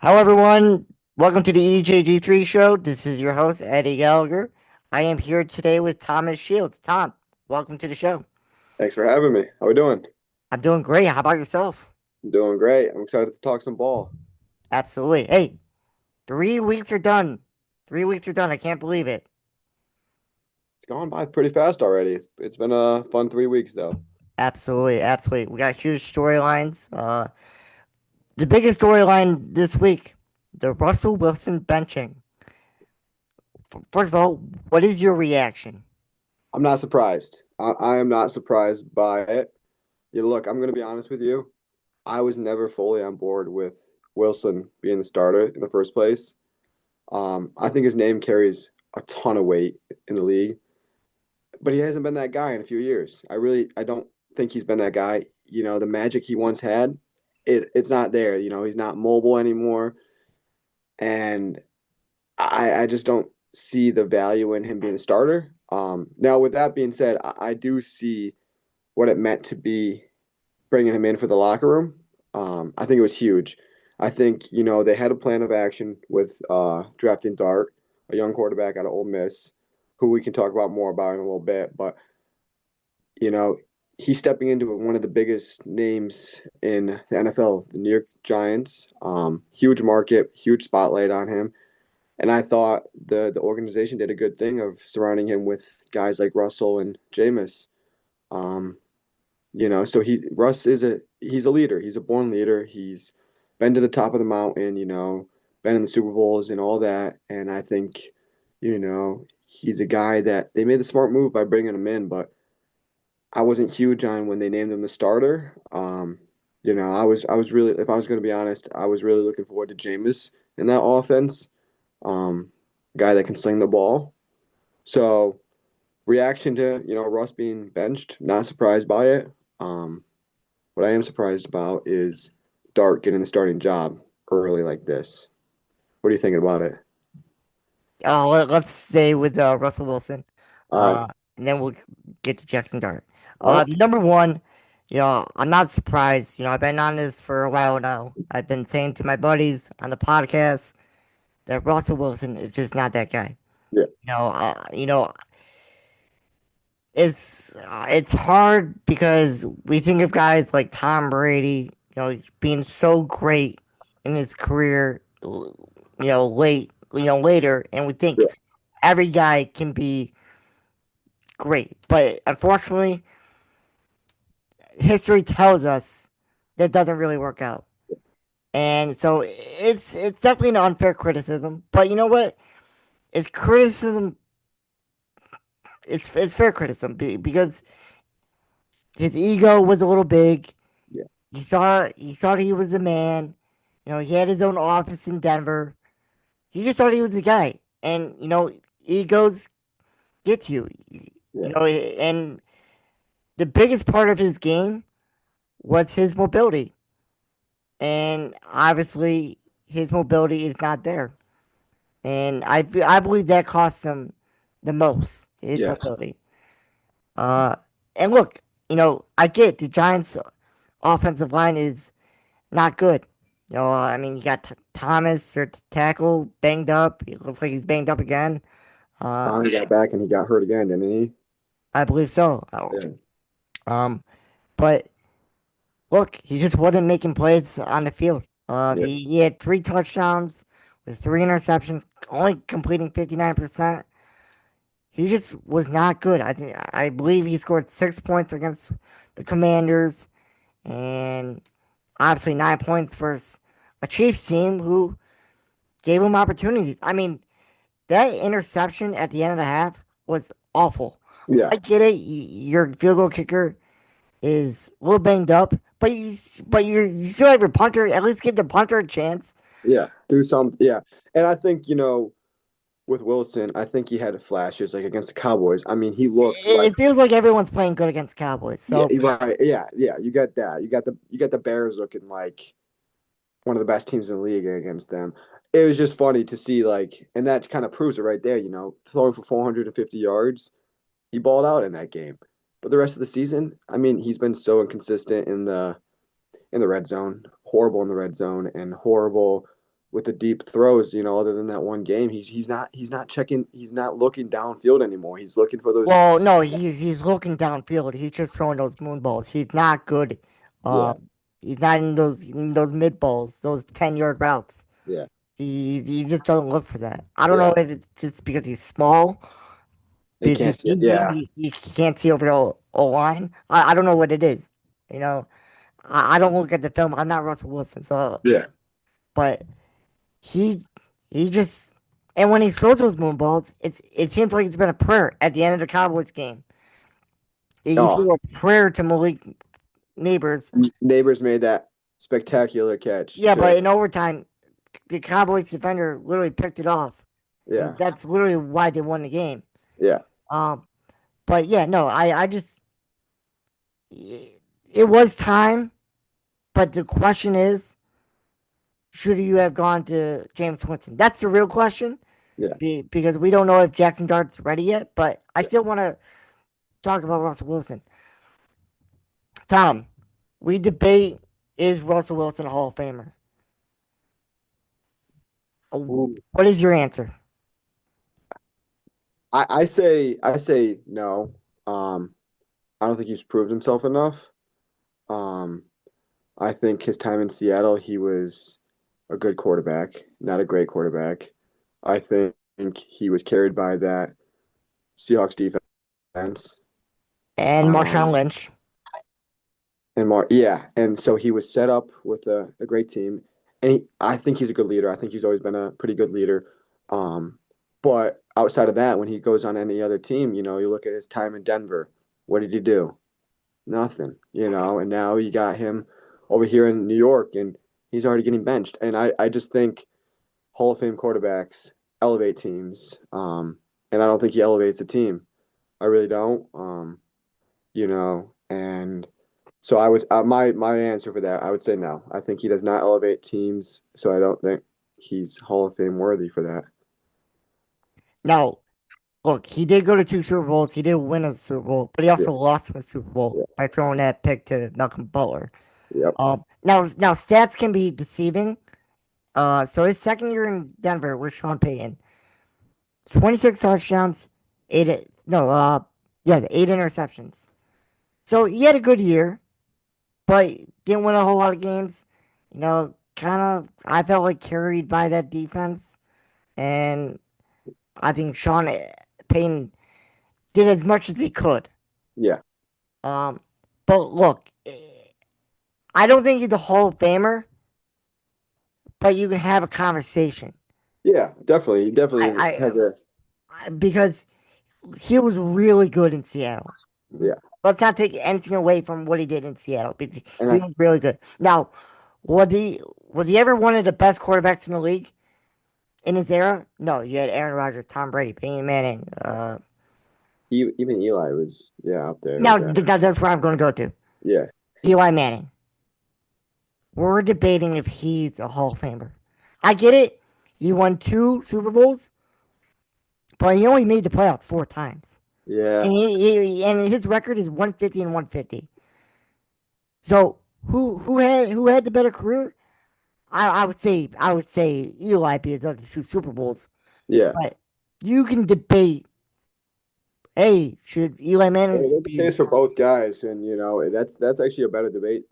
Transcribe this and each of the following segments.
Hello, everyone. Welcome to the EJG3 show. This is your host, Eddie Gallagher. I am here today with Thomas Shields. Tom, welcome to the show. Thanks for having me. How we doing? I'm doing great. How about yourself? I'm doing great. I'm excited to talk some ball. Absolutely. Hey, 3 weeks are done. 3 weeks are done. I can't believe it. It's gone by pretty fast already. It's been a fun 3 weeks though. Absolutely. Absolutely. We got huge storylines. The biggest storyline this week, the Russell Wilson benching. First of all, what is your reaction? I'm not surprised. I am not surprised by it. Look, I'm gonna be honest with you. I was never fully on board with Wilson being the starter in the first place. I think his name carries a ton of weight in the league, but he hasn't been that guy in a few years. I don't think he's been that guy. The magic he once had, it's not there. He's not mobile anymore. And I just don't see the value in him being a starter. Now, with that being said, I do see what it meant to be bringing him in for the locker room. I think it was huge. I think, they had a plan of action with drafting Dart, a young quarterback out of Ole Miss, who we can talk about more about in a little bit. But, you know, he's stepping into one of the biggest names in the NFL, the New York Giants. Huge market, huge spotlight on him. And I thought the organization did a good thing of surrounding him with guys like Russell and Jameis. Um, so Russ he's a leader. He's a born leader. He's been to the top of the mountain, been in the Super Bowls and all that. And I think, he's a guy that they made the smart move by bringing him in, but I wasn't huge on when they named him the starter. I was really, if I was going to be honest, I was really looking forward to Jameis in that offense, um, guy that can sling the ball. So reaction to Russ being benched, not surprised by it. Um, what I am surprised about is Dart getting the starting job early like this. What are you thinking about it? Let's stay with Russell Wilson. All right, And then we'll get to Jackson Dart. all right, Number one, I'm not surprised. I've been on this for a while now. I've been saying to my buddies on the podcast that Russell Wilson is just not that guy. yeah, It's hard because we think of guys like Tom Brady, being so great in his career, later, and we think yeah, every guy can be great. But unfortunately, history tells us that doesn't really work out. And so it's definitely an unfair criticism. But you know what? It's criticism. It's fair criticism because his ego was a little big. yeah, He thought he was a man. He had his own office in Denver. He just thought he was a guy. And egos get to you. yeah, And the biggest part of his game was his mobility. And obviously, his mobility is not there. And I believe that cost him the most, his yeah, mobility. Uh, and look, I get the Giants' offensive line is not good. I mean, you got Thomas, your tackle, banged up. It looks like he's banged up again. Uh, Donnie got back and he got hurt again, didn't he? I believe so. Yeah, Um, but look, he just wasn't making plays on the field. yeah, He had 3 touchdowns with 3 interceptions, only completing 59%. He just was not good. I believe he scored 6 points against the Commanders, and obviously 9 points versus a Chiefs team who gave him opportunities. I mean, that interception at the end of the half was awful. yeah, I get it. Your field goal kicker is a little banged up, but you still have your punter. At least give the punter a chance. yeah. Do some, yeah. And I think with Wilson, I think he had flashes like against the Cowboys. I mean, he looked It like feels like everyone's playing good against Cowboys. yeah, So you're right. Yeah, yeah. You got that. You got the Bears looking like one of the best teams in the league against them. It was just funny to see, like, and that kind of proves it right there. Throwing for 450 yards, he balled out in that game. But the rest of the season, I mean, he's been so inconsistent in the red zone, horrible in the red zone, and horrible. with the deep throws. Other than that one game, he's not checking. He's not looking downfield anymore. He's looking for those. Well, no, he's looking downfield. He's just throwing those moon balls. He's not good. Yeah, He's not in those mid balls, those 10-yard routes. yeah, He just doesn't look for that. I don't yeah. know if it's just because he's small, They because can't see it. Yeah, he can't see over the O line. I don't know what it is. You know, I don't look at the film. I'm not Russell Wilson, so yeah. but he he just and when he throws those moon balls, it seems like it's been a prayer at the end of the Cowboys game. He Oh, threw a prayer to Malik Neighbors. neighbors made that spectacular catch Yeah, but to. in overtime, the Cowboys defender literally picked it off, and Yeah, that's literally why they won the game. yeah, Um, but yeah, no, I just it was time, but the question is, should you have gone to James Winston? That's the real question, yeah. because we don't know if Jackson Dart's ready yet. But I still want to talk about Russell Wilson. Tom, we debate, is Russell Wilson a Hall of Famer? Ooh. What is your answer? I say no. Um, I don't think he's proved himself enough. Um, I think his time in Seattle, he was a good quarterback, not a great quarterback. I think he was carried by that Seahawks defense. And Marshawn Um, Lynch. and more, yeah, and so he was set up with a great team, and I think he's a good leader. I think he's always been a pretty good leader. Um, but outside of that, when he goes on any other team, you look at his time in Denver. What did he do? Nothing, and now you got him over here in New York, and he's already getting benched. And I just think Hall of Fame quarterbacks elevate teams, and I don't think he elevates a team. I really don't, and so I would my answer for that, I would say no. I think he does not elevate teams, so I don't think he's Hall of Fame worthy for that. Now, look, he did go to two Super Bowls. He did win a Super Bowl, but he Yeah, also lost a Super Bowl yeah, by throwing that pick to Malcolm Butler. yep. Now stats can be deceiving. So his second year in Denver with Sean Payton, 26 touchdowns, eight no, yeah, 8 interceptions. So he had a good year, but didn't win a whole lot of games. Kind of, I felt like carried by that defense, and I think Sean Payton did as much as he could. Yeah, Um, but look, I don't think he's a Hall of Famer, but you can have a conversation. yeah, definitely. He definitely I, has a because he was really good in Seattle. yeah, Let's not take anything away from what he did in Seattle, because and he was really good. Now, was he ever one of the best quarterbacks in the league in his era? No, you had Aaron Rodgers, Tom Brady, Peyton Manning. even Eli was up there with Now, that. that's where I'm going to go to. Yeah, Eli Manning. We're debating if he's a Hall of Famer. I get it. He won two Super Bowls, but he only made the playoffs 4 times, yeah, and and his record is 150 and 150. So who had the better career? I would say Eli, because of the two Super Bowls. yeah. But you can debate. Hey, should Eli Well, Manning there's a be? case for both guys, and that's actually a better debate.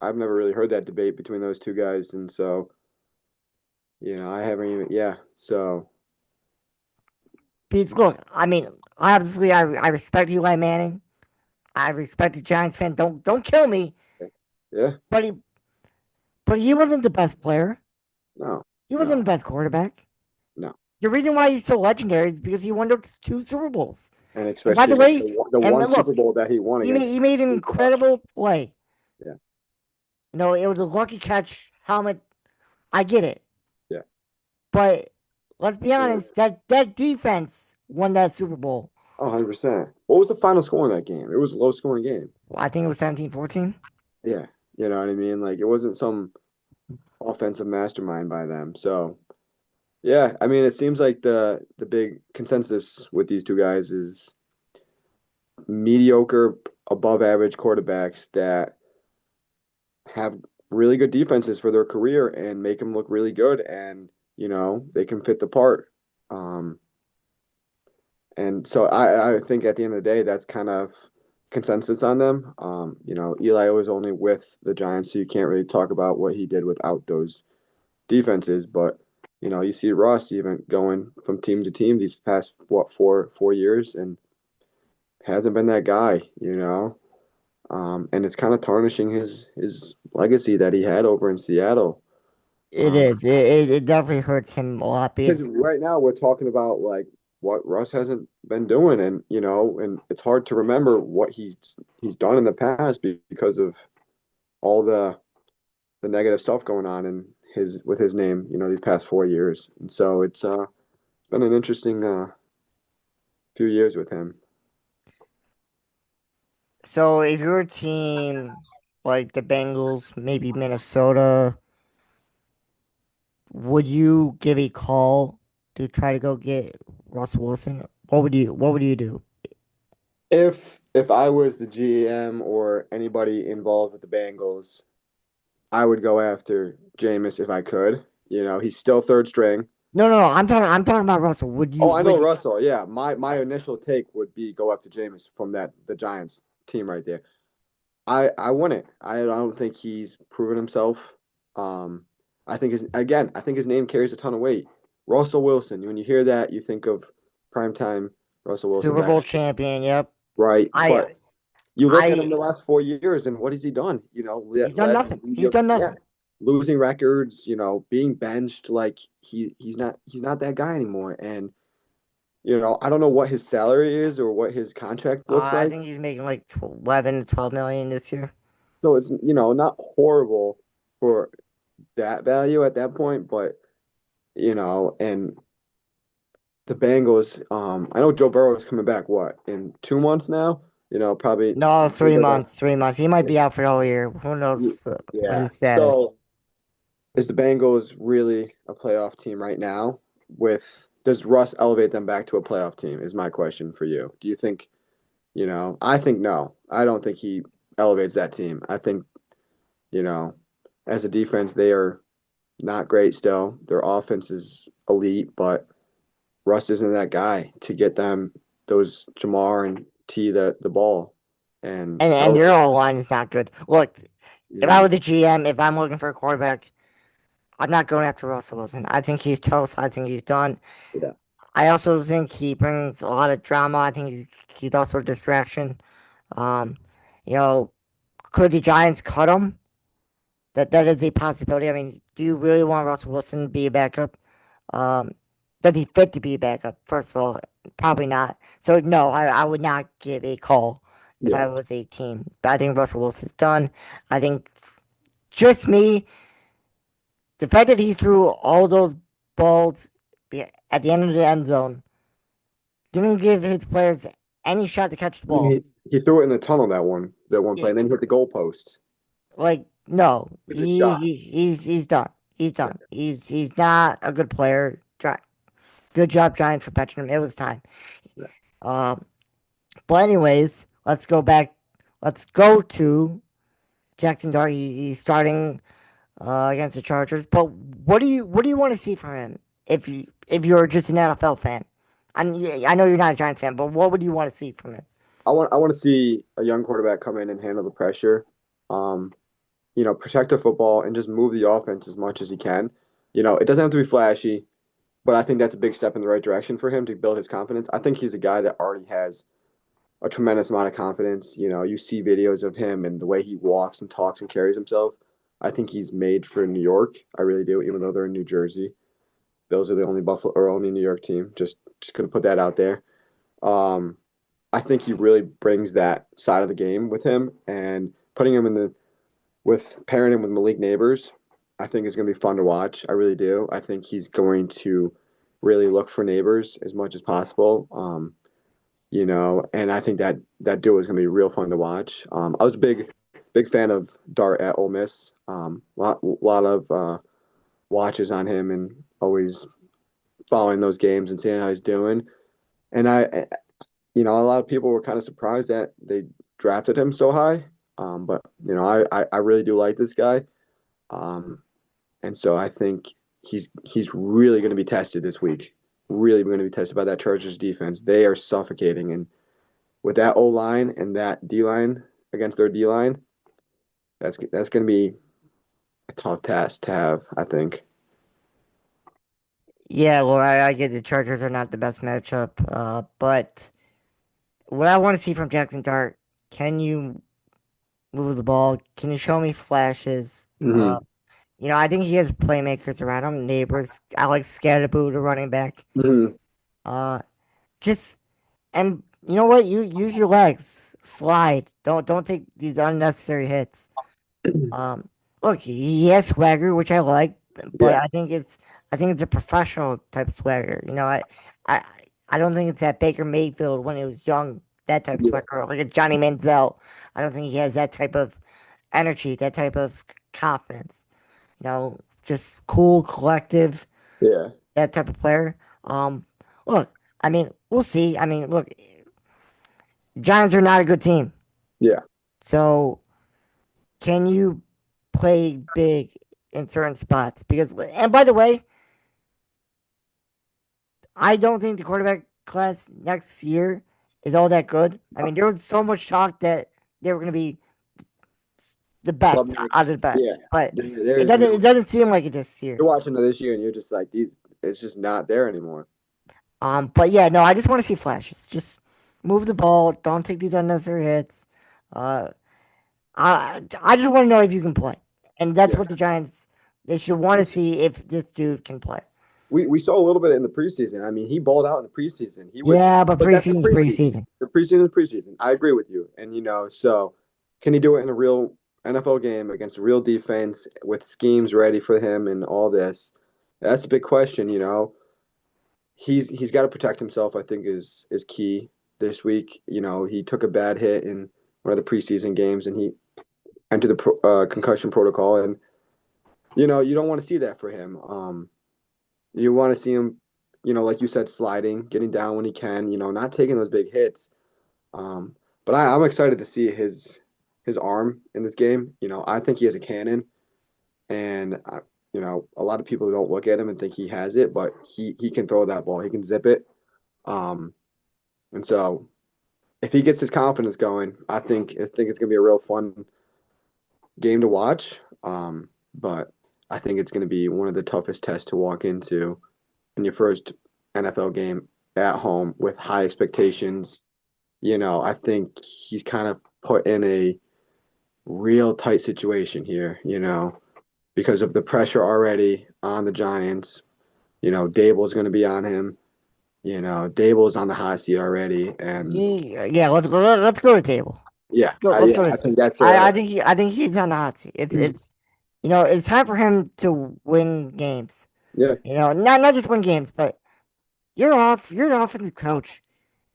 I've never really heard that debate between those two guys, and so I haven't even. Yeah, so Because look, I mean, obviously, I respect Eli Manning. I respect the Giants fan. Don't kill me. yeah, But he wasn't the best player. no, He wasn't the no, best quarterback. no, The reason why he's so legendary is because he won those two Super Bowls. and And by especially the the, way, the, the and one Super look, Bowl that he won he against. made an the Seahawks. incredible play. Yeah, It was a lucky catch helmet. I get it. yeah, But let's be yeah. honest, that defense won that Super Bowl. 100%. What was the final score in that game? It was a low scoring game. I think it was 17-14. Yeah, you know what I mean. Like it wasn't some offensive mastermind by them. So yeah, I mean, it seems like the big consensus with these two guys is mediocre, above average quarterbacks that have really good defenses for their career and make them look really good, and they can fit the part. Um, and so I think at the end of the day, that's kind of consensus on them. Eli was only with the Giants, so you can't really talk about what he did without those defenses. But you see Russ even going from team to team these past what four years, and hasn't been that guy. And it's kind of tarnishing his legacy that he had over in Seattle. It Um, is. It definitely hurts him a lot because because right now we're talking about like what Russ hasn't been doing, and and it's hard to remember what he's done in the past because of all the negative stuff going on in his with his name, these past 4 years. And so it's been an interesting few years with him. so if you're a team like the Bengals, maybe Minnesota, would you give a call to try to go get Russell Wilson? What would you do? If I was the GM or anybody involved with the Bengals, I would go after Jameis if I could. He's still third string. No. I'm talking about Russell. Would Oh, you I know would you, Russell. Yeah, my initial take would be go after Jameis from the Giants team right there. I wouldn't. I don't think he's proven himself. Um, I think his name carries a ton of weight. Russell Wilson. When you hear that, you think of primetime Russell Wilson Super back, Bowl champion? Yep. right? I But you look at him the I last 4 years, and what has he done? he's done Led the nothing. league He's of done yeah, nothing. losing records. Being benched. Like he's not that guy anymore. And I don't know what his salary is or what his contract looks I like. think he's making like 11 to 12 million this year. So it's not horrible for that value at that point, but and the Bengals, I know Joe Burrow is coming back what in 2 months now. Probably No, maybe three like a months. 3 months. He might yeah. be out for the whole year. Who knows what Yeah. his status? So is the Bengals really a playoff team right now? With Does Russ elevate them back to a playoff team? Is my question for you. Do you think, I think no. I don't think he elevates that team. I think, you know, as a defense, they are not great still. Their offense is elite, but Russ isn't that guy to get them those Jamar and T the ball and And throw their it. O line is not good. Look, if I Yeah. were the GM, if I'm looking for a quarterback, I'm not going after Russell Wilson. I think he's toast. I think he's done. Yeah. I also think he brings a lot of drama. I think he's also a distraction. Um, you know, could the Giants cut him? That is a possibility. I mean, do you really want Russell Wilson to be a backup? Um, does he fit to be a backup? First of all, probably not. So no, I would not give a call if Yeah. I was a team. But I think Russell Wilson's done. I think just me, the fact that he threw all those balls at the end of the end zone didn't give his players any shot to catch the I mean, ball. he threw it in the tunnel that one play, Yeah, and then he hit the goalpost. like no, He just shot. he's done. He's Yeah. done. He's not a good player. Good job, Giants, for catching him. It was time. Yeah. Um, but anyways, let's go back. Let's go to Jackson Dart. He's starting against the Chargers. But what do you want to see from him if you're just an NFL fan? I know you're not a Giants fan, but what would you want to see from him? I want to see a young quarterback come in and handle the pressure. Um, protect the football and just move the offense as much as he can. It doesn't have to be flashy, but I think that's a big step in the right direction for him to build his confidence. I think he's a guy that already has a tremendous amount of confidence. You see videos of him and the way he walks and talks and carries himself. I think he's made for New York. I really do, even though they're in New Jersey. Bills are the only Buffalo or only New York team. Just gonna put that out there. Um, I think he really brings that side of the game with him, and putting him in the with pairing him with Malik Neighbors, I think is going to be fun to watch. I really do. I think he's going to really look for Neighbors as much as possible. And I think that duo is going to be real fun to watch. I was a big fan of Dart at Ole Miss. Lot of watches on him and always following those games and seeing how he's doing. And a lot of people were kind of surprised that they drafted him so high. But I really do like this guy. Um, and so I think he's really going to be tested this week. Really going to be tested by that Chargers defense. They are suffocating, and with that O line and that D line against their D line, that's going to be a tough task to have. I think. Yeah, well, I get the Chargers are not the best matchup, but what I want to see from Jackson Dart, can you move the ball? Can you show me flashes? Hmm. I think he has playmakers around him, neighbors. Alex Scadaboo, the running back. Hmm. Uh, just and you know what? You use your legs, slide. Don't take these unnecessary hits. Um, Look, he has swagger, which I like, but Yeah. I think it's a professional type of swagger. I, I don't think it's that Baker Mayfield when he was young, that type of Yeah. swagger, like a Johnny Manziel. I don't think he has that type of energy, that type of confidence. Just cool, collective, Yeah. that type of player. Um, Look, I mean, we'll see. I mean, look, Giants are not a good team, Yeah. so can you play big in certain spots? And by the way, I don't think the quarterback class next year is all that good. I mean, there was so much talk that they were going to be the best Club Nick. out of the best, Yeah. but There's no. it doesn't seem like it this year. You're watching this year, and you're just like these. It's just not there anymore. But yeah, no, I just want to see flashes. Just move the ball. Don't take these unnecessary hits. Uh, I just want to know if you can play, and that's Yeah. what the Giants they should want to see if this dude can play. We saw a little bit in the preseason. I mean, he balled out in the preseason. He was, Yeah, but but that's the preseason's preseason. preseason. The preseason is preseason. I agree with you. And so can he do it in a real NFL game against a real defense with schemes ready for him and all this? That's a big question. He's got to protect himself. I think is key this week. He took a bad hit in one of the preseason games, and he entered the concussion protocol, and you don't want to see that for him. You want to see him, like you said, sliding, getting down when he can, not taking those big hits. Um, but I'm excited to see his arm in this game. I think he has a cannon, and a lot of people don't look at him and think he has it, but he can throw that ball. He can zip it. Um, and so if he gets his confidence going, I think it's gonna be a real fun game to watch. But I think it's gonna be one of the toughest tests to walk into in your first NFL game at home with high expectations. I think he's kind of put in a real tight situation here, because of the pressure already on the Giants. Dable's going to be on him. Dable's on the hot seat already. And Yeah. Let's go to the table. yeah, Let's go I to. think that's a, I think he's on the hot seat. It's time for him to win games. yeah, Not just win games, but you're an offensive coach,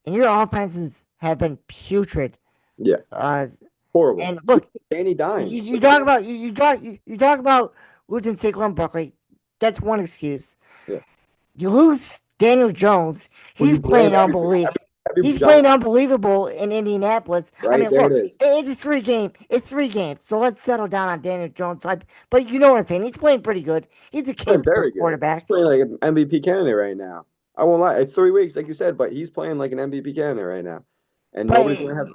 and your offenses have been putrid. yeah, Uh, horrible. and look, Danny Dimes. you talk about you talk about losing Saquon Barkley. That's one excuse. Yeah. You lose Daniel Jones. Well, you blame everything. Every He's Giant, playing unbelievable in Indianapolis. I right? mean, There it look, is. it's 3 game. It's 3 games. So let's settle down on Daniel Jones. But you know what I'm saying? He's playing pretty good. He's a Playing capable very good. He's quarterback. playing like an MVP candidate right now. I won't lie. It's 3 weeks, like you said, but he's playing like an MVP candidate right now. And But nobody's gonna have.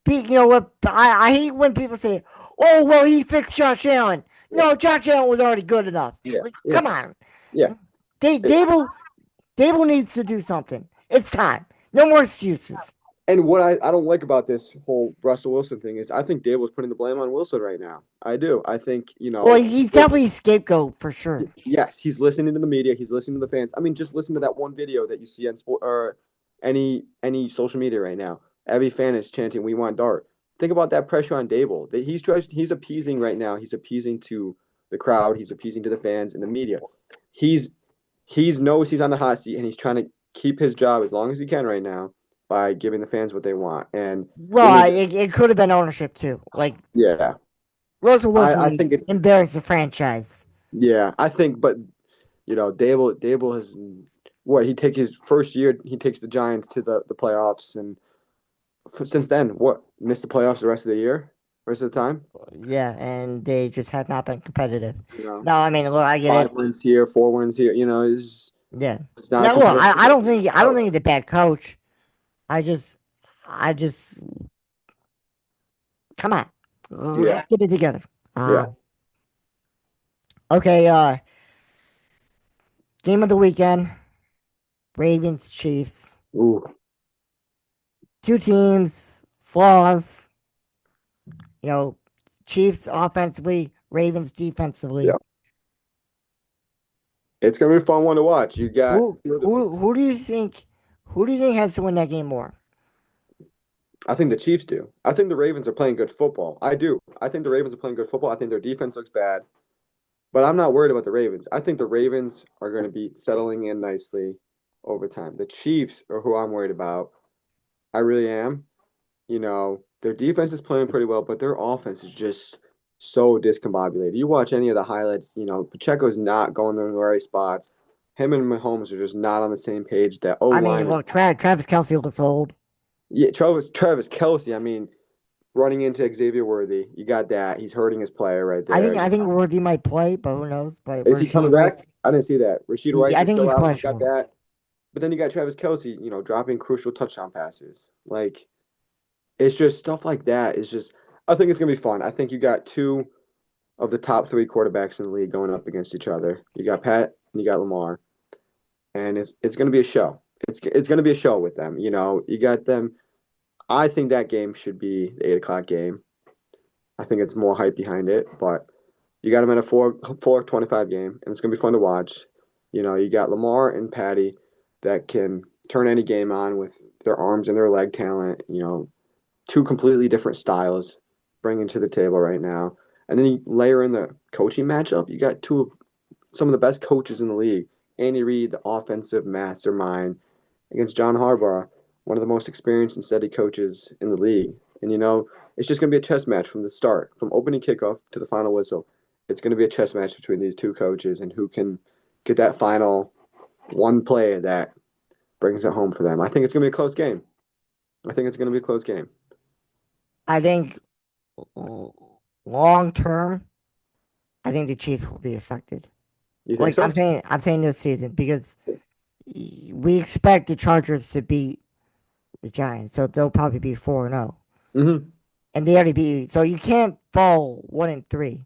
you know what? I hate when people say, "Oh, well, he fixed Josh Allen." Yeah, No, Josh Allen was already good enough. yeah, Like, yeah, come on. yeah. Dable needs to do something. It's time. No more excuses. And what I don't like about this whole Russell Wilson thing is I think Dave was putting the blame on Wilson right now. I do. I think, Well, he's definitely a scapegoat for sure. yes, he's listening to the media, he's listening to the fans. I mean, just listen to that one video that you see on sport or any social media right now. Every fan is chanting, "We want Dart." Think about that pressure on Dable. That he's appeasing right now. He's appeasing to the crowd. He's appeasing to the fans and the media. He's knows he's on the hot seat and he's trying to keep his job as long as he can right now by giving the fans what they want. And Well, when you're it could have been ownership too. Like yeah, Russell I Wilson think it embarrassed the franchise. yeah, I think but Dable has what he take his first year he takes the Giants to the playoffs and since then what missed the playoffs the rest of the year. rest of the time. Yeah, and they just have not been competitive. You know, No, I mean, look, I get five it. wins here, 4 wins here. You know, Yeah. it's not a Now, look, competitive I don't division. think I don't think he's a bad coach. I just, I just, come on, Yeah, let's get it together. yeah. Uh, okay. Game of the weekend: Ravens Chiefs. Ooh, Two teams, flaws. You know, Chiefs offensively, Ravens yeah. defensively. It's gonna be a fun one to watch. You got Who two of the. who who do you think? Who do you think has to win that game more? I think the Chiefs do. I think the Ravens are playing good football. I do. I think the Ravens are playing good football. I think their defense looks bad, but I'm not worried about the Ravens. I think the Ravens are going to be settling in nicely over time. The Chiefs are who I'm worried about. I really am. You know, their defense is playing pretty well, but their offense is just so discombobulated. You watch any of the highlights, Pacheco's not going in the right spots. Him and Mahomes are just not on the same page. That O I mean, line is look, Travis Kelsey looks old. yeah, Travis Kelsey. I mean, running into Xavier Worthy, you got that. He's hurting his player right I there. think I think Worthy might play, but who knows? But Is he coming Rasheed back? Rice, I didn't see that. Rasheed Rice I is think still he's out. You got questionable. that. But then you got Travis Kelsey, dropping crucial touchdown passes. Like it's just stuff like that. It's just I think it's gonna be fun. I think you got two of the top three quarterbacks in the league going up against each other. You got Pat and you got Lamar, and it's gonna be a show. It's gonna be a show with them. You got them. I think that game should be the 8 o'clock game. I think it's more hype behind it, but you got them at a 4-25 game, and it's gonna be fun to watch. You got Lamar and Patty that can turn any game on with their arms and their leg talent. Two completely different styles bringing to the table right now. And then you layer in the coaching matchup. You got two of some of the best coaches in the league. Andy Reid, the offensive mastermind, against John Harbaugh, one of the most experienced and steady coaches in the league. And it's just going to be a chess match from the start, from opening kickoff to the final whistle. It's going to be a chess match between these two coaches and who can get that final one play that brings it home for them. I think it's going to be a close game. I think it's going to be a close game. I think long term, I think the Chiefs will be affected. You think Like so? I'm saying this season because we expect the Chargers to beat the Giants, so they'll probably be 4-0, Mm-hmm. and they already beat. So you can't fall 1-3.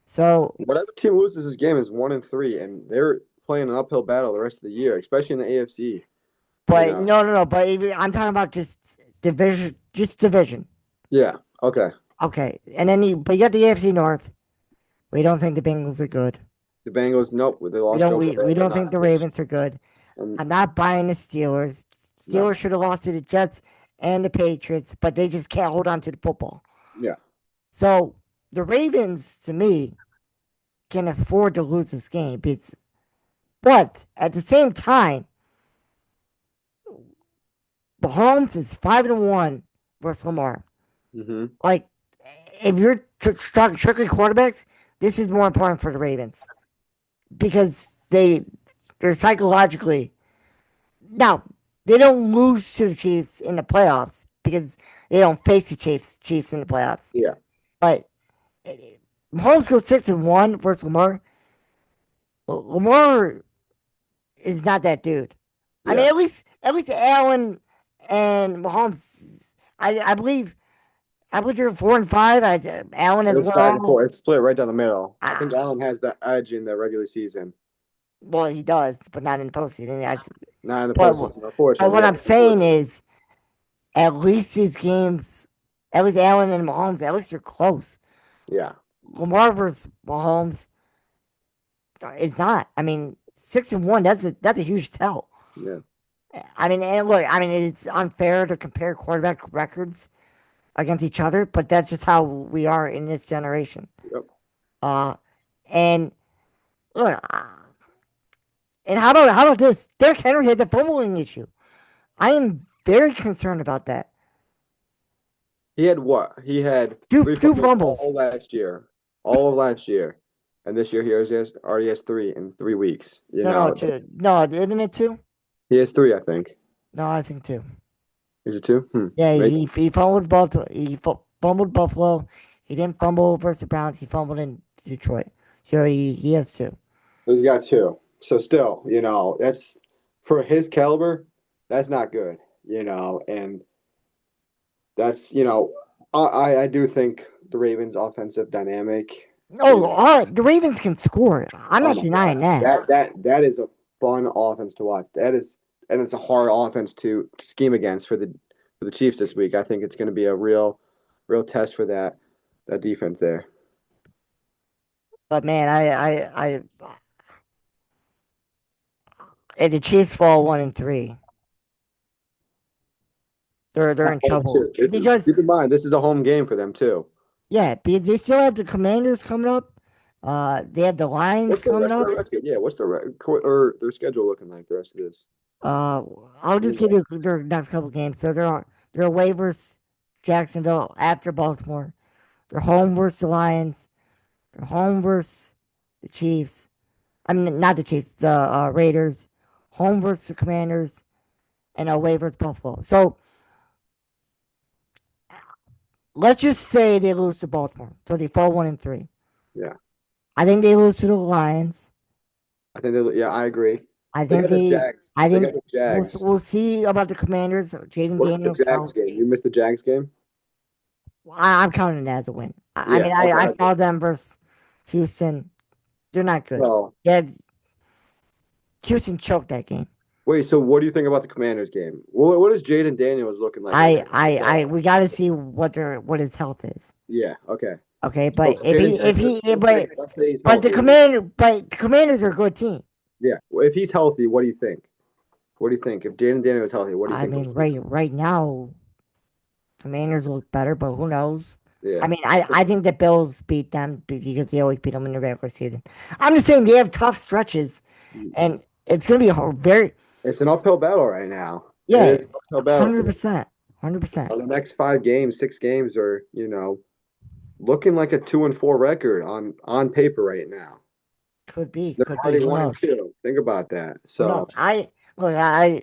So, Whatever team loses this game is 1-3, and they're playing an uphill battle the rest of the year, especially in the AFC. You but know. no. But even, I'm talking about just division. Yeah. Okay. Okay, and then but you got the AFC North. We don't think the Bengals are good. The Bengals, nope, they lost Joe Burrow. We They're don't not think the good. Ravens are good. And I'm not buying the Steelers. no. Steelers should have lost to the Jets and the Patriots, but they just can't hold on to the football. Yeah. So the Ravens, to me, can afford to lose this game. But at the same time, Mahomes is 5-1 versus Lamar. Mm-hmm. Like, if you're talking strictly quarterbacks, this is more important for the Ravens because they're psychologically now they don't lose to the Chiefs in the playoffs because they don't face the Chiefs in the playoffs. Yeah. But Mahomes goes 6-1 versus Lamar. Lamar is not that dude. I mean, Yeah. at least Allen and Mahomes. I believe you're 4-5. Allen It has was won five and all. four. It's split right down the middle. I think Uh, Allen has the edge in the regular season, well, he does, but not in the postseason. not in the But postseason. but Unfortunately, what yeah, I'm saying unfortunately. is, at least these games, at least Allen and Mahomes, at least you're close. Yeah. Lamar versus Mahomes is not. I mean, 6-1. That's a huge tell. Yeah. I mean, and look, I mean, it's unfair to compare quarterback records against each other, but that's just how we are in this generation. Yep. Uh, and look, and how about this? Derrick Henry has a fumbling issue. I am very concerned about that. He had what? He had three Two fumbles all fumbles. last year, all of last year, and this year already has three in 3 weeks. Two. No, isn't it two? He has three, I think. No, I think two. Is it two? Yeah, Maybe. he fumbled Baltimore. Fumbled Buffalo. He didn't fumble versus the Browns. He fumbled in Detroit. So he has two. He's got two. So still, that's for his caliber, that's not good, and that's, I do think the Ravens offensive dynamic, you Oh, know, the Ravens can score. I'm oh not my God. denying that. That is a fun offense to watch. And it's a hard offense to scheme against for the Chiefs this week. I think it's going to be a real test for that defense there. But man, if the Chiefs fall 1-3, they're At in home trouble too. This is because keep in mind this is a home game for them too. yeah, because they still have the Commanders coming up. They have the Lions What's the coming rest of up. their record? Yeah, what's the or their schedule looking like the rest of this? Uh, I'll just give you their next couple games. So they're away versus Jacksonville after Baltimore. They're home versus the Lions. They're home versus the Chiefs. I mean, not the Chiefs, the Raiders. Home versus the Commanders, and away versus Buffalo. So let's just say they lose to Baltimore, so they fall 1-3. Yeah, I think they lose to the Lions. I think they. Yeah, I agree. I They think got the they. Jags. I They got think the Jags. we'll see about the Commanders. Jaden What's the Daniels Jags health. game? You missed the Jags game? I'm counting it as a win. I Yeah. mean, Okay. I Okay. saw them versus Houston. They're not good. So Yeah, Houston choked that game. wait. So what do you think about the Commanders game? What is Jaden Daniels looking like right now? We got to see what his health is. Yeah. Okay. Okay, So but Jaden Daniels, let's say he's healthy. but the Commanders are a good team. Yeah. Well, if he's healthy, what do you think? What do you think? If Jaden Daniels is healthy, what do you I think they'll mean, do? right now, Commanders look better, but who knows? I Yeah. mean, I think the Bills beat them because they always beat them in the regular season. I'm just saying they have tough stretches, and it's gonna be a very It's an uphill battle right now. It yeah, is an uphill battle for 100%, 100%. the next 5 games. 6 games are, looking like a 2-4 record on paper right now. They're Could be. already Who one and knows? two. Think about that. Who knows? So Look, I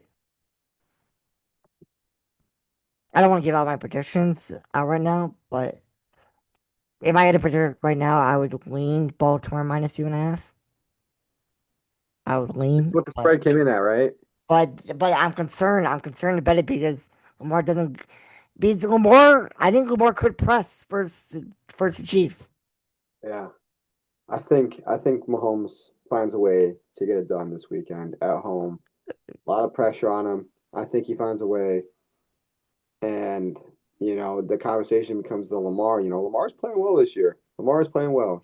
don't want to give out my predictions out right now, but if I had to predict right now, I would lean Baltimore minus 2.5. I would this is lean, what the spread came in at, right? but I'm concerned. I'm concerned about it because Lamar doesn't. Because Lamar, I think Lamar could press first the Chiefs. Yeah. I think Mahomes finds a way to get it done this weekend at home. A lot of pressure on him. I think he finds a way, and the conversation becomes the Lamar. Lamar's playing well this year. Lamar is playing well.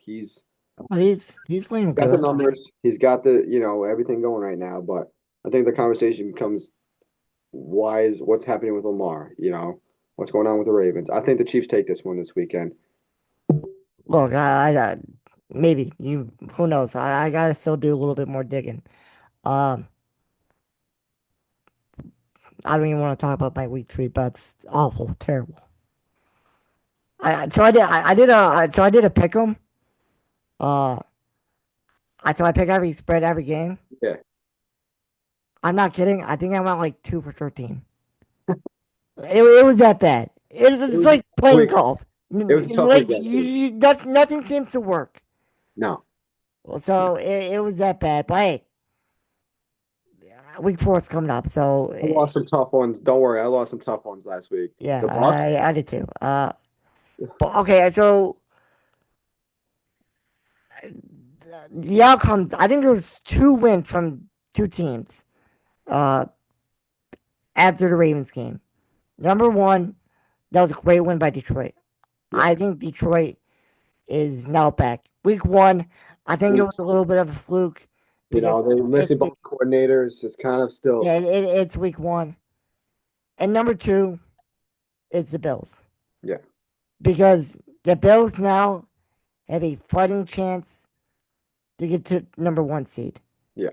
Well, he's playing Got the good. numbers. He's got the everything going right now. But I think the conversation becomes what's happening with Lamar? What's going on with the Ravens? I think the Chiefs take this one this weekend. Look, maybe you. Who knows? I gotta still do a little bit more digging. Um, I don't even want to talk about my week 3 bets. Awful, terrible. I did a pick 'em. Uh, I pick every spread every game. Yeah, I'm not kidding. I think I went like 2 for 13. It was that bad. it It's was like a playing week. golf. It was a It's tough like weekend. nothing seems to work. No, So it was that bad. But hey, week 4 is coming up. So I lost some tough ones. Don't worry, I lost some tough ones last week. yeah, The Bucks. I did too. But okay. So the outcomes. I think there was 2 wins from 2 teams. Uh, after the Ravens game. Number one, that was a great win by Detroit. Yeah, I think Detroit is now back. Week 1, I think it week. was a little bit of a fluke because They were it's missing both coordinators. It's kind of still. yeah, it's week 1. And number 2 is the Bills Yeah, because the Bills now have a fighting chance to get to number 1 seed. yeah,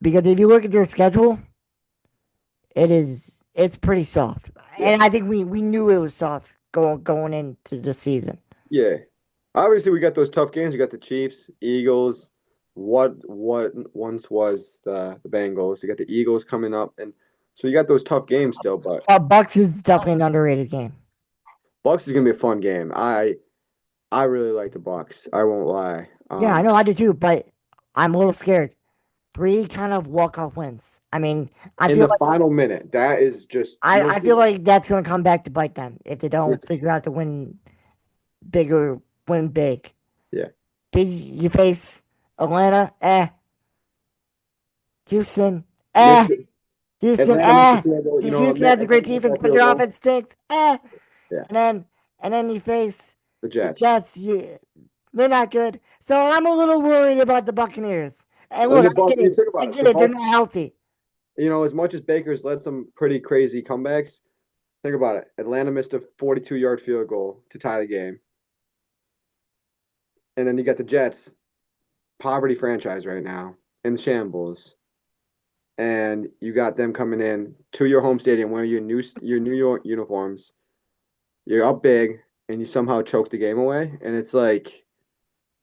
Because if you look at their schedule, it's pretty soft, yeah, and I think we knew it was soft going into the season. yeah. Obviously, we got those tough games. We got the Chiefs, Eagles. What once was the Bengals? You got the Eagles coming up, and so you got those tough games still. But Bucks is definitely an underrated game. Bucks is gonna be a fun game. I really like the Bucks. I won't lie. Yeah, I know I do too, but I'm a little scared. Three kind of walk-off wins. I mean, I In feel the like final minute, that is just you don't I see feel it. like that's gonna come back to bite them if they don't It's, figure out to bigger, win big. yeah, You face Atlanta, Houston, Knicks, eh. Houston, Atlanta missed a field goal. Houston has a great Atlanta missed defense, that but field their goal. offense stinks, Yeah, And then you face the the Jets Jets. They're not good. So I'm a little worried about the Buccaneers. And and look, the Bucks. You think I about it, get the it. They're Bucks. not healthy. As much as Baker's led some pretty crazy comebacks, think about it. Atlanta missed a 42-yard field goal to tie the game, and then you got the Jets, poverty franchise right now in shambles, and you got them coming in to your home stadium wearing your New York uniforms. You're up big, and you somehow choke the game away, and it's like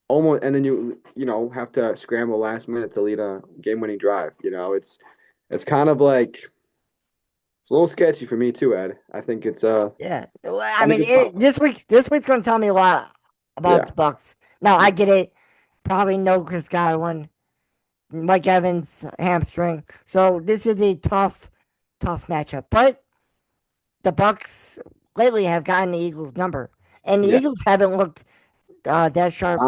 almost, and then have to scramble last minute to lead a game-winning drive. It's kind of like it's a little sketchy for me too, Ed. Yeah. Well, I I think mean, it's tough. this week's going to tell me a lot about Yeah, the Bucks. Now, I yeah, get it. Probably no Chris Godwin, Mike Evans hamstring. So this is a tough matchup. But the Bucks lately have gotten the Eagles' number, and the yeah. Eagles haven't looked that sharp.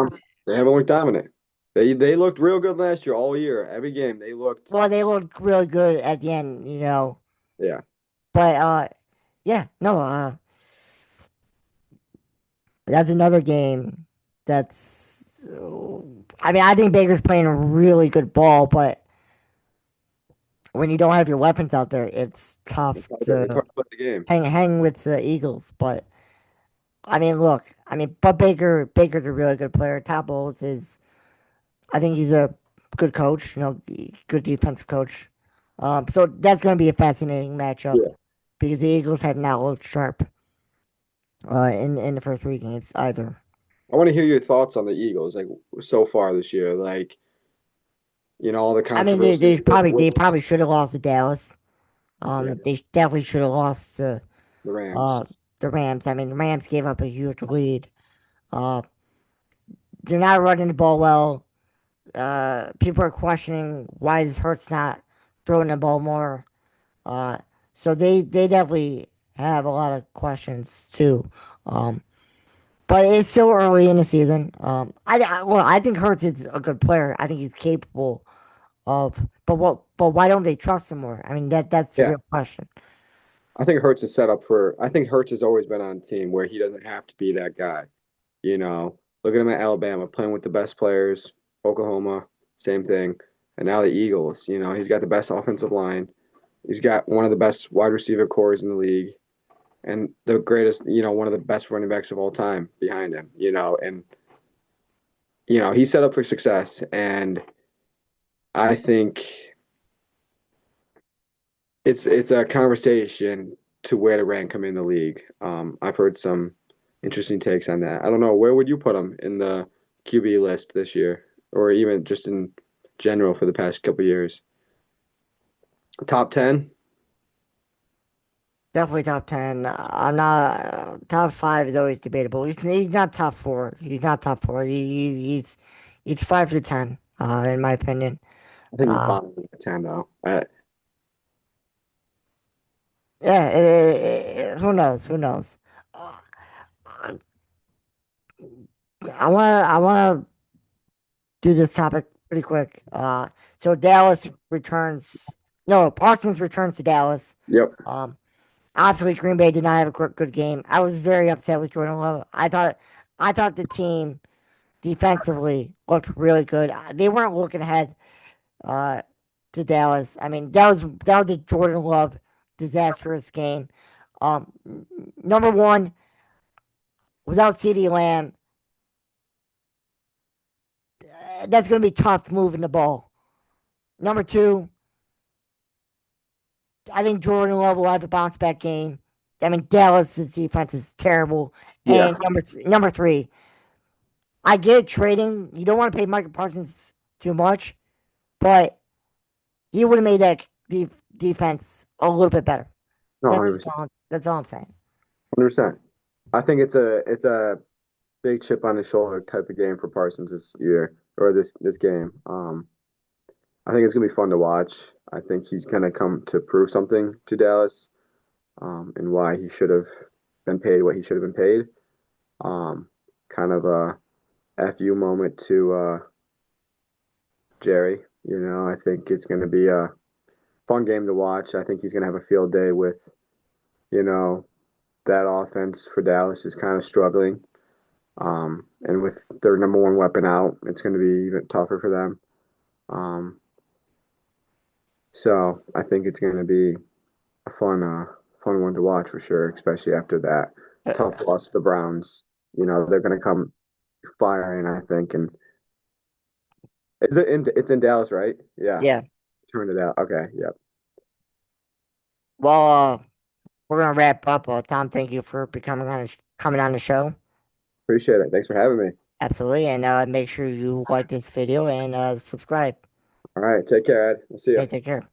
They haven't looked dominant. They looked real good last year, all year, every game. They looked, Well, they looked really good at the end, yeah, But yeah, no, that's another game. That's. I mean, I think Baker's playing a really good ball, but when you don't have your weapons out there, it's tough it's to hard to play the game. hang with the Eagles. But I mean, look, but Baker's a really good player. Todd Bowles is. I think he's a good coach. Good defensive coach. So that's going to be a fascinating matchup Yeah, because the Eagles have not looked sharp in the first three games either. I want to hear your thoughts on the Eagles, like so far this year. Like, all the I mean, controversy with they probably should have lost to Dallas. yeah, They definitely should have lost to the Rams. uh the Rams. I mean, the Rams gave up a huge lead. Uh, they're not running the ball well. People are questioning why is Hurts not throwing the ball more. Uh, so they definitely have a lot of questions too. Um, but it's still early in the season. I think Hurts is a good player. I think he's capable of. But why don't they trust him more? I mean that's the Yeah, real question. I think Hurts is set up for. I think Hurts has always been on a team where he doesn't have to be that guy. Look at him at Alabama playing with the best players. Oklahoma, same thing, and now the Eagles. He's got the best offensive line. He's got one of the best wide receiver cores in the league, and the greatest. One of the best running backs of all time behind him. And he's set up for success, and I think it's a conversation to where to rank him in the league. I've heard some interesting takes on that. I don't know, where would you put him in the QB list this year, or even just in general for the past couple of years? Top 10? Definitely top 10. I'm not top five is always debatable. He's not top four. He's not top four. He's 5 to 10. In my opinion. I think he's Uh, bottom of the 10 though. yeah. Who knows? Who knows? Uh, I wanna do this topic pretty quick. So Dallas returns. No, Parsons returns to Dallas. Yep. Um, Obviously Green Bay did not have a good game. I was very upset with Jordan Love. I thought the team defensively looked really good. They weren't looking ahead uh, to Dallas. I mean, that was a Jordan Love disastrous game. Um, Number one, without CeeDee Lamb, that's going to be tough moving the ball. Number two, I think Jordan Love will have a bounce back game. I mean, Dallas' defense is terrible. And Yes. number three, I get trading. You don't want to pay Michael Parsons too much, but he would have made that defense a little bit better. No, 100%. That's all I'm saying. 100%. I think it's a big chip on his shoulder type of game for Parsons this year or this game. I think it's gonna be fun to watch. I think he's gonna come to prove something to Dallas, and why he should have been paid what he should have been paid. Kind of a FU moment to Jerry. I think it's gonna be a fun game to watch. I think he's gonna have a field day with, you know, that offense for Dallas is kind of struggling. And with their number one weapon out, it's going to be even tougher for them. Um, so I think it's going to be a fun one to watch for sure, especially after that tough Uh, loss to the Browns. They're going to come firing, I think. And it's in Dallas, right? Yeah. yeah. Turned it out. Okay. Yep. Well, we're gonna wrap up. Tom, thank you for coming on the show. Appreciate it. Thanks for having me. Absolutely, and make sure you like this video and subscribe. All right. Take care, Ed. I'll see Hey, you. take care.